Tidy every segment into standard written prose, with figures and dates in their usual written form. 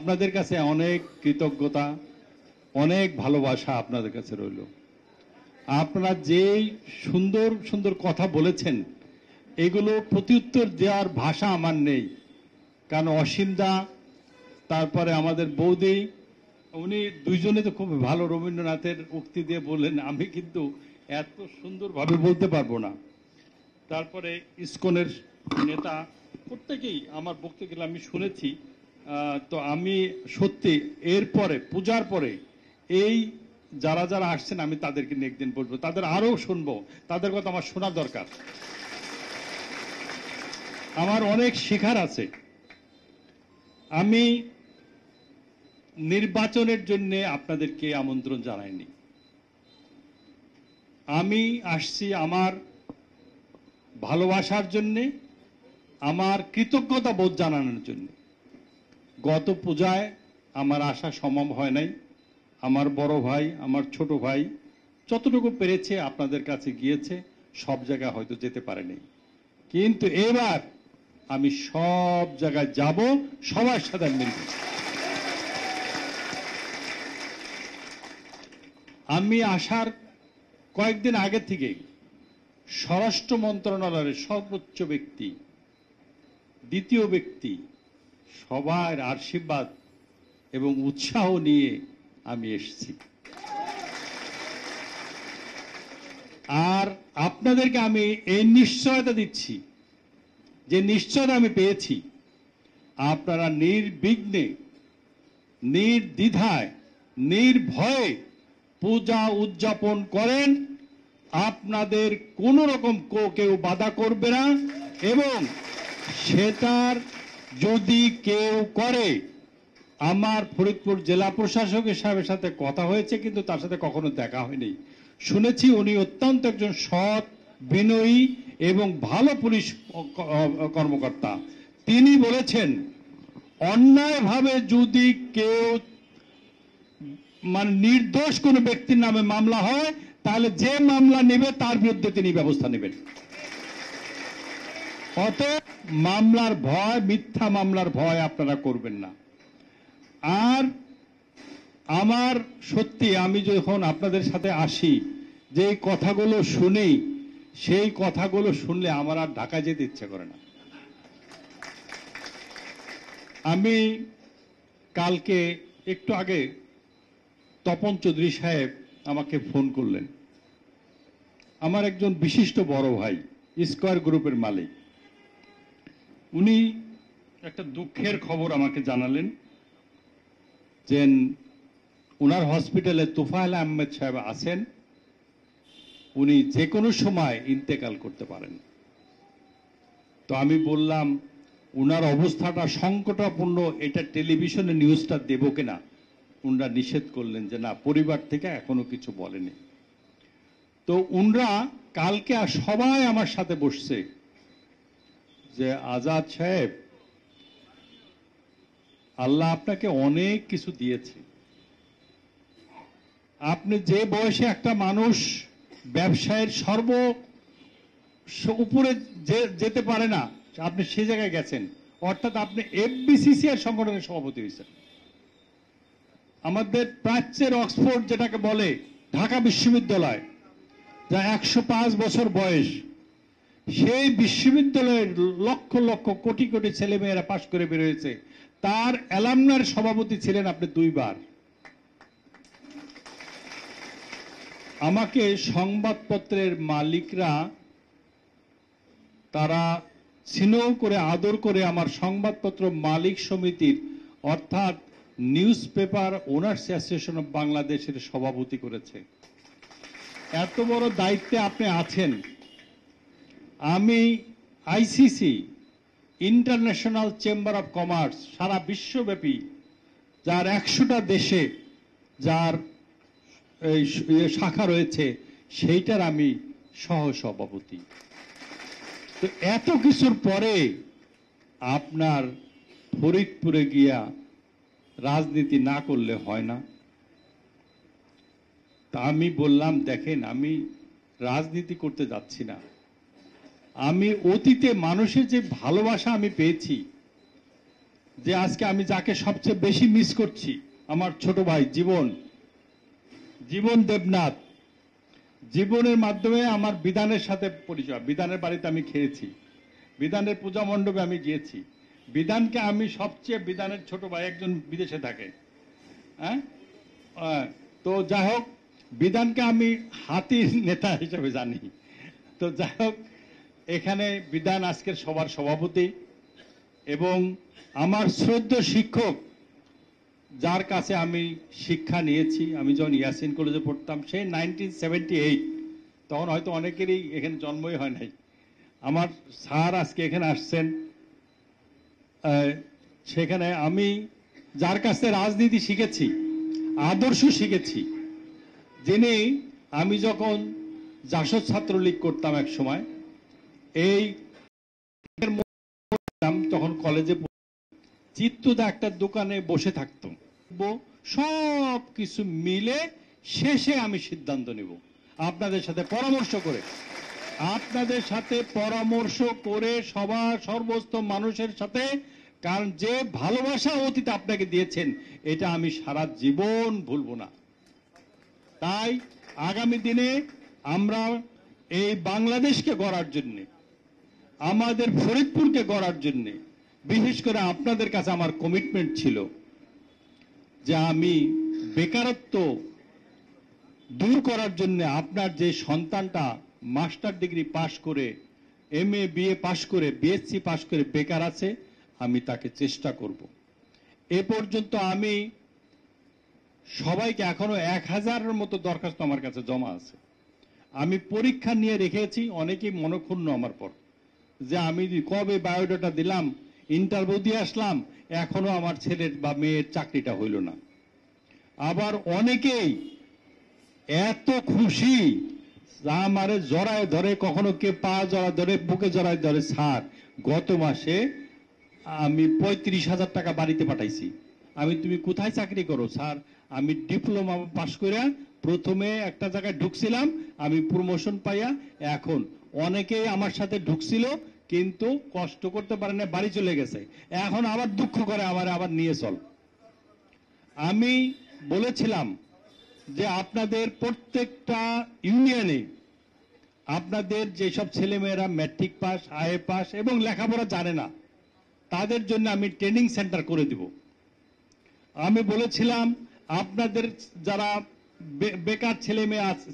আপনাদের কাছে অনেক কৃতজ্ঞতা, অনেক ভালোবাসা আপনাদের কাছে রইল। আপনারা যেই সুন্দর সুন্দর কথা বলেছেন, এগুলো প্রত্যুত্তর দেওয়ার ভাষা আমার নেই। কারণ অসীমদা, তারপরে আমাদের বৌদি, উনি দুইজনে তো খুব ভালো রবীন্দ্রনাথের উক্তি দিয়ে বললেন, আমি কিন্তু এত সুন্দরভাবে বলতে পারবো না। তারপরে ইসকনের নেতা প্রত্যেকেই আমার বক্তব্যগুলো আমি শুনেছি। তো আমি সত্যি এরপরে পূজার পরে এই যারা যারা আসছেন আমি তাদেরকে নিয়ে একদিন বলবো, তাদের আরো শুনবো, তাদের কথা আমার শোনা দরকার। আমার অনেক শেখার আছে। আমি নির্বাচনের জন্য আপনাদেরকে আমন্ত্রণ জানাইনি। আমি আসছি আমার ভালোবাসার জন্য, আমার কৃতজ্ঞতা বোধ জানানোর জন্য। গত পূজায় আমার আসা সম্ভব হয় নাই। আমার বড় ভাই, আমার ছোট ভাই যতটুকু পেরেছে আপনাদের কাছে গিয়েছে, সব জায়গায় হয়তো যেতে পারেনি। কিন্তু এবার আমি সব জায়গায় যাব, সবার সাথে মিলব। আমি আসার কয়েকদিন আগে থেকে স্বরাষ্ট্র মন্ত্রণালয়ের সর্বোচ্চ ব্যক্তি, দ্বিতীয় ব্যক্তি সবার আশীর্বাদ এবং উৎসাহ নিয়ে আমি এসেছি। আর আপনাদেরকে আমি এই নিশ্চয়তা দিচ্ছি, যে নিশ্চয়তা আমি পেয়েছি, আপনারা নির্বিঘ্নে, নির্দ্বিধায়, নির্ভয়ে পূজা উদযাপন করেন। আপনাদের কোন রকম কেউ বাধা করবে না, এবং সেটার যদি কেউ করে, আমার ফরিদপুর জেলা প্রশাসকের সাহেবের সাথে কথা হয়েছে, কিন্তু তার সাথে কখনো দেখা হয়নি। শুনেছি উনি অত্যন্ত একজন সৎ, বিনয়ী এবং ভালো পুলিশ কর্মকর্তা। তিনি বলেছেন, অন্যায়ভাবে যদি কেউ মানে নির্দোষ কোন ব্যক্তির নামে মামলা হয়, তাহলে যে মামলা নেবে তার বিরুদ্ধে তিনি ব্যবস্থা নেবেন। অতএব মামলার ভয়, মিথ্যা মামলার ভয় আপনারা করবেন না। আর আমার সত্যি, আমি যখন আপনাদের সাথে আসি, যে কথাগুলো শুনি, সেই কথাগুলো শুনলে আমার আর ঢাকা যেতে ইচ্ছে করে না। আমি কালকে একটু আগে তপন চৌধুরী সাহেব আমাকে ফোন করলেন। আমার একজন বিশিষ্ট বড় ভাই, স্কয়ার গ্রুপের মালিক। উনি একটা দুঃখের খবর আমাকে জানালেন, যে উনার হসপিটালে তোফায়েল আহমেদ সাহেব আছেন, উনি যে কোনো সময় ইন্তেকাল করতে পারেন। তো আমি বললাম, উনার অবস্থাটা সংকটাপন্ন, এটা টেলিভিশনে নিউজটা দেব কিনা। উনরা নিষেধ করলেন যে না, পরিবার থেকে এখনো কিছু বলেনি। তো উনরা কালকে সবাই আমার সাথে বসছে, যে আজাদ সাহেব, আল্লাহ আপনাকে অনেক কিছু দিয়েছে। আপনি যে বয়সে একটা মানুষ ব্যবসায়ের উপরে যেতে পারে না, আপনি সে জায়গায় গেছেন। অর্থাৎ আপনি এফবিসিসিআই সংগঠনের সভাপতি হয়েছেন। আমাদের প্রাচ্যের অক্সফোর্ড যেটাকে বলে, ঢাকা বিশ্ববিদ্যালয়, যা 105 বছর বয়স, সেই বিশ্ববিদ্যালয়ের লক্ষ লক্ষ কোটি কোটি ছেলেমেয়েরা পাশ করে বেরিয়েছে। তার অ্যালামনার সভাপতি ছিলেন আপনি 2 বার। আমাকে সংবাদপত্রের মালিকরা তারা স্নেহ করে, আদর করে আমার সংবাদপত্র মালিক সমিতির, অর্থাৎ news paper owners association of বাংলাদেশের সভাপতি করেছে। এত বড় দায়িত্বে আপনি আছেন। আমি ICC, international chamber of commerce, সারা বিশ্বব্যাপী যার 100টা দেশে যার শাখা রয়েছে, সেইটার আমি সহসভাপতি। তো এত কিছুর পরে আপনার ফরিদপুরে গিয়া রাজনীতি না করলে হয় না। তা আমি বললাম, দেখেন, আমি রাজনীতি করতে যাচ্ছি না। আমি অতীতে মানুষের যে ভালোবাসা আমি পেয়েছি, যে আজকে আমি যাকে সবচেয়ে বেশি মিস করছি, আমার ছোট ভাই জীবন দেবনাথ। জীবনের মাধ্যমে আমার বিধানের সাথে পরিচয়। বিধানের বাড়িতে আমি খেয়েছি, বিধানের পূজা মণ্ডপে আমি গিয়েছি। বিধানকে আমি সবচেয়ে, বিধানের ছোট ভাই একজন বিদেশে থাকে, হ্যাঁ, তো যাই হোক, বিধানকে আমি হাতির নেতা হিসেবে জানি। তো যাই হোক, এখানে বিধান আজকের সবার সভাপতি এবং আমার শ্রদ্ধেয় শিক্ষক, যার কাছে আমি শিক্ষা নিয়েছি। আমি যখন ইয়াসিন কলেজে পড়তাম সেই 1978, তখন হয়তো অনেকেরই এখানে জন্মই হয় নাই। আমার স্যার আজকে এখানে আসছেন, সেখানে আমি যার কাছে রাজনীতি শিখেছি, আদর্শ শিখেছি, যিনি, আমি যখন জাসদ ছাত্রলীগ করতাম এক সময়, এই তখন কলেজে চিত্তদা একটা দোকানে বসে থাকতাম, সব কিছু মিলে শেষে আমি সিদ্ধান্ত নেব আপনাদের সাথে পরামর্শ করে সবার সর্বস্ত মানুষের সাথে। কারণ যে ভালোবাসা অতীত আপনাকে দিয়েছেন, এটা আমি সারা জীবন ভুলবো না। তাই আগামী দিনে আমরা এই বাংলাদেশকে গড়ার জন্য, আমাদের ফরিদপুরকে গড়ার জন্য, বিশেষ করে আপনাদের কাছে আমার কমিটমেন্ট ছিল যে আমি বেকারত্ব দূর করার জন্য আপনার যে সন্তানটা মাস্টার ডিগ্রি পাশ করে, MA BA পাশ করে, BSc পাশ করে বেকার আছে, আমি তাকে চেষ্টা করব। এ পর্যন্ত আমি সবাইকে, এখনো 1000-এর মতো দরখাস্ত আমার কাছে জমা আছে। আমি পরীক্ষা নিয়ে রেখেছি, অনেকেই মনক্ষুণ্ণ আমার পর, যে আমি কবে বায়োডাটা দিলাম, ইন্টারভিউ দিয়ে আসলাম, এখনো আমার ছেলের বা মেয়ের চাকরিটা হইল না। আবার অনেকেই এত খুশি, আমারে জড়ায় ধরে, কখনো কে পা জড়া ধরে, বুকে জড়ায় ধরে, স্যার গত মাসে আমি 35,000 টাকা বাড়িতে পাঠাইছি। তুমি কোথায় চাকরি করো? স্যার আমি ডিপ্লোমা পাশ করে প্রথমে একটা জায়গায় ঢুকছিলাম, আমি প্রমোশন পাইয়া এখন, অনেকেই আমার সাথে ঢুকছিল কিন্তু কষ্ট করতে পারে না, বাড়ি চলে গেছে, এখন আবার দুঃখ করে আমার আবার নিয়ে চল। আমি বলেছিলাম যে আপনাদের প্রত্যেকটা ইউনিয়নে আপনাদের যেসব ছেলেমেয়েরা ম্যাট্রিক পাস, আইএ পাস এবং লেখাপড়া জানে না, তাদের জন্য আমি ট্রেনিং সেন্টার করে দিব। আমি বলেছিলাম আপনাদের যারা বেকার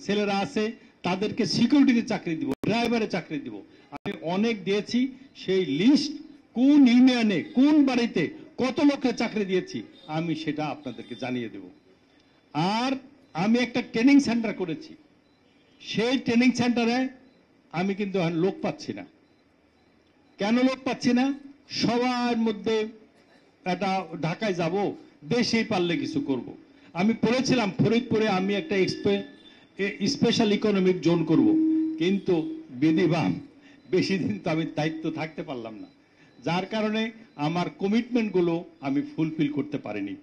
ছেলেরা আছে, তাদেরকে সিকিউরিটিতে চাকরি দিব, ড্রাইভারে চাকরি দিব। আমি অনেক দিয়েছি, সেই লিস্ট কোন ইউনিয়নে কোন বাড়িতে কত লোককে চাকরি দিয়েছি আমি সেটা আপনাদেরকে জানিয়ে দেব। আর আমি একটা ট্রেনিং সেন্টার করেছি, সেই ট্রেনিং সেন্টারে আমি কিন্তু লোক পাচ্ছি না। কেন লোক পাচ্ছি না? সবার মধ্যে এটা ঢাকায় যাব, দেশেই পারলে কিছু করব। আমি বলেছিলাম ফরিদপুরে আমি একটা স্পেশাল ইকোনমিক জোন করব, কিন্তু বিধিবাম বেশি দিন তো আমি দায়িত্ব থাকতে পারলাম না, যার কারণে আমার কমিটমেন্টগুলো আমি ফুলফিল করতে পারিনি।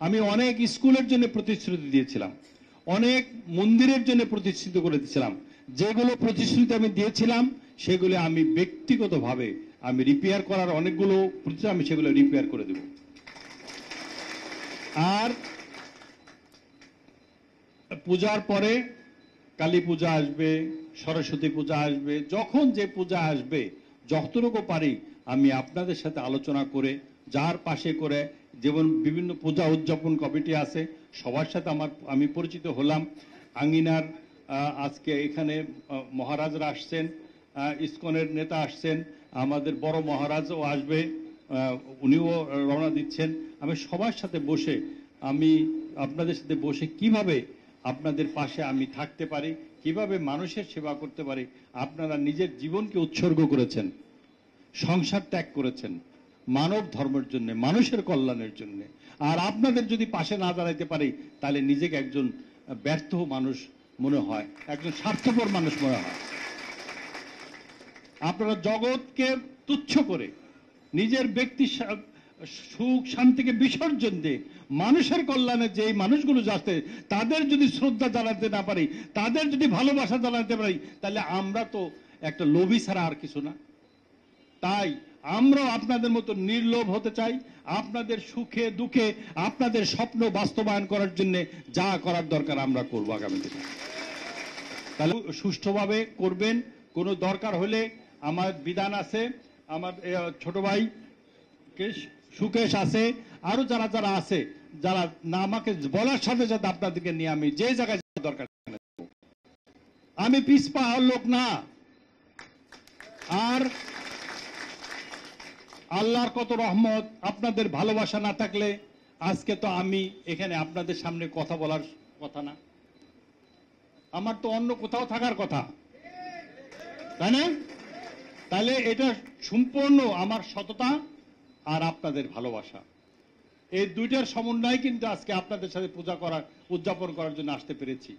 আমি অনেক স্কুলের জন্য প্রতিশ্রুতি দিয়েছিলাম, অনেক মন্দিরের জন্য প্রতিশ্রুতি করে দিয়েছিলাম। যেগুলো প্রতিশ্রুতি আমি দিয়েছিলাম সেগুলো আমি ব্যক্তিগতভাবে আমি রিপেয়ার করার অনেকগুলো প্রতিশ্রুতি আমি সেগুলো রিপেয়ার করে দেব। আর পূজার পরে কালী পূজা আসবে, সরস্বতী পূজা আসবে, যখন যে পূজা আসবে যতটুকু পারি আমি আপনাদের সাথে আলোচনা করে, যার পাশে করে, যেমন বিভিন্ন পূজা উদযাপন কমিটি আছে সবার সাথে আমি পরিচিত হলাম। আঙ্গিনার আজকে এখানে মহারাজরা আসছেন, ইসকনের নেতা আসছেন, আমাদের বড় মহারাজও আসবে, উনিও রওনা দিচ্ছেন। আমি সবার সাথে বসে, আমি আপনাদের সাথে বসে কিভাবে আপনাদের পাশে আমি থাকতে পারি, কিভাবে মানুষের সেবা করতে পারি। আপনারা নিজের জীবনকে উৎসর্গ করেছেন, সংসার ত্যাগ করেছেন মানব ধর্মের জন্য, মানুষের কল্যাণের জন্য। আর আপনাদের যদি পাশে না দাঁড়াইতে পারি তাহলে নিজেকে একজন ব্যর্থ মানুষ মনে হয়, একজন স্বার্থপর মানুষ মনে হয়। আপনারা জগৎকে তুচ্ছ করে নিজের ব্যক্তি সুখ শান্তিকে বিসর্জন দিয়ে মানুষের কল্যাণে যে মানুষগুলো যাচ্ছে তাদের যদি শ্রদ্ধা জানাতে না পারি, তাদের যদি ভালোবাসা জানাতে পারি, তাহলে আমরা তো একটা লোভী ছাড়া আর কিছু না। তাই আমরাও আপনাদের মতো নির্লোভ হতে চাই। আপনাদের সুখে দুঃখে আপনাদের স্বপ্ন বাস্তবায়ন করার জন্য যা করার দরকার আমরা করব আগামী দিনে। তাহলে সুষ্ঠুভাবে করবেন। কোনো দরকার হলে আমার বিধান আছে, আমার ছোট ভাই সুকেশ আছে, আরো যারা যারা আছে, যারা না আমাকে বলার সাথে সাথে আপনাদেরকে নিয়ে আমি যে জায়গায় দরকার, আমি পিছপা হওয়ার লোক না। আর আল্লাহর কত রহমত, আপনাদের ভালোবাসা না থাকলে আজকে তো আমি এখানে আপনাদের সামনে কথা বলার কথা না, আমার তো অন্য কোথাও থাকার কথা, তাই না? তাহলে এটা সম্পূর্ণ আমার সততা আর আপনাদের ভালোবাসা, এই দুইটার সমন্বয় কিন্তু আজকে আপনাদের সাথে উদযাপন করার জন্য আসতে পেরেছি।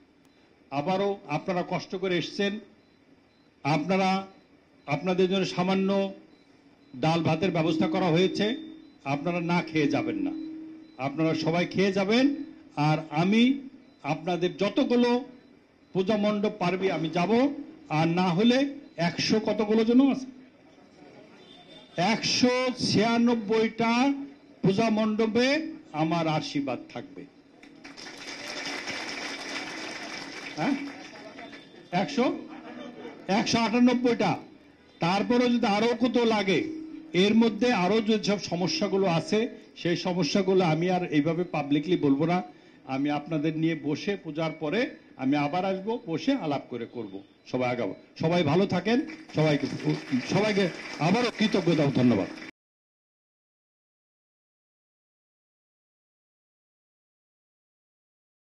আবারও আপনারা কষ্ট করে এসছেন, আপনাদের জন্য সামান্য ডাল ভাতের ব্যবস্থা করা হয়েছে, আপনারা না খেয়ে যাবেন না, আপনারা সবাই খেয়ে যাবেন। আর আমি আপনাদের যতগুলো পূজা মণ্ডপ পারবি আমি যাব, আর না হলে 100 কতগুলো জন আছে, 196টা পূজা মণ্ডপে আমার আশীর্বাদ থাকবে। হ্যাঁ, 198টা। তারপরে যদি আরো কত লাগে, এর মধ্যে আরো যেসব সমস্যাগুলো আছে সেই সমস্যাগুলো আমি আর এইভাবে পাবলিকলি বলবো না, আমি আপনাদের নিয়ে বসে পূজার পরে আমি আবার আসবো, বসে আলাপ করে করব। সবাই আগাবো। সবাই ভালো থাকেন, সবাইকে আবারও কৃতজ্ঞতা ও ধন্যবাদ।